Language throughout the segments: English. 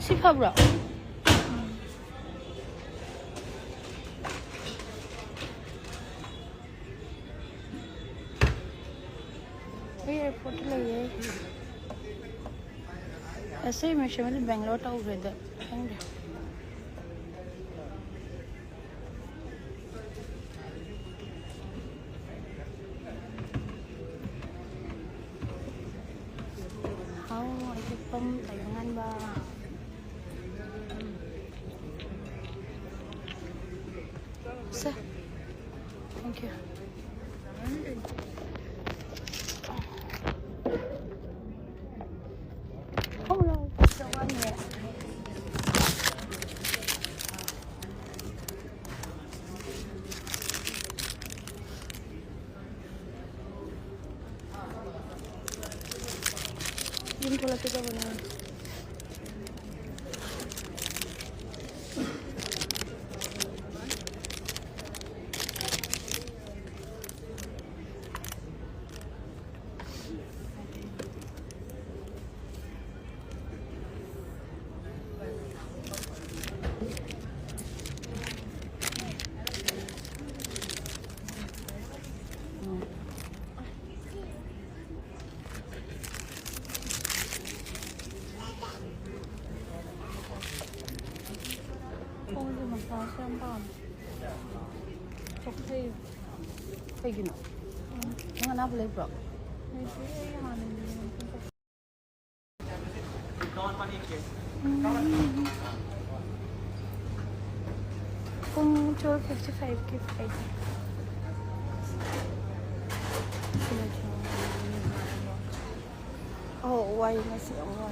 시파 브라. Airport लगे ऐसे ही मैं शिमला बेंगलोर टाउ रहता है हाँ ऐसे पम तायंगान बा sir thank you Yung tulad kita mo na. Pwede na. Mga napalay bro. Kung 12.55 ke Friday. Oh, why masih awal?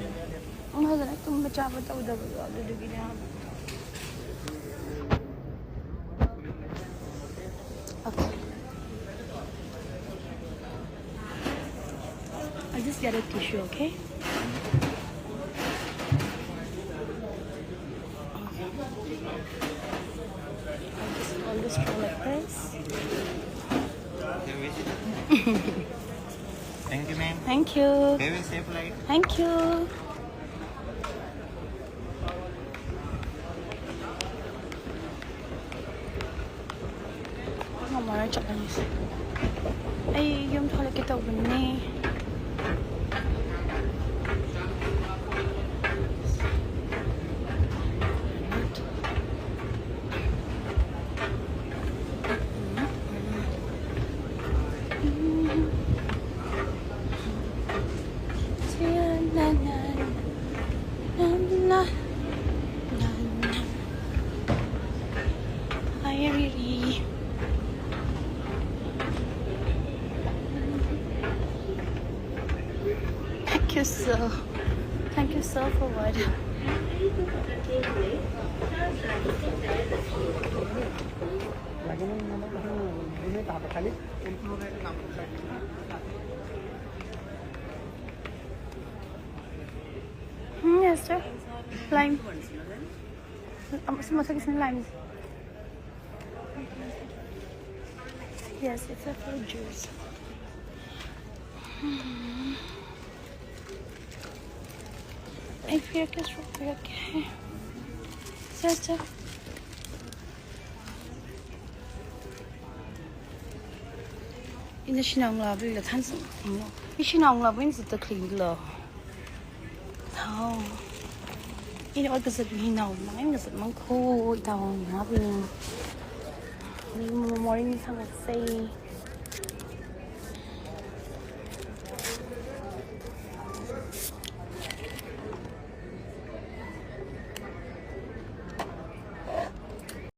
Ang halaga itong macaba-taw daw dudugin niya. Okay. I'll just get a tissue, okay? I'll just hold the straw like this. Thank you, ma'am. Thank you. Very safe flight. Thank you. Marah cakap ni. Yung tolak kita benih. Thank you so for what. Yes sir. Lime. Semua lagi sini lime. Yes, it's a fruit juice. If you're just okay. Sister. Ini sinang lah beli lah kan sih. Ini sinang lah beli itu clean lah. Tahu. Ini orang keset ni nau, main keset mangkuk tahu, ngapain? Ini morning sangat say.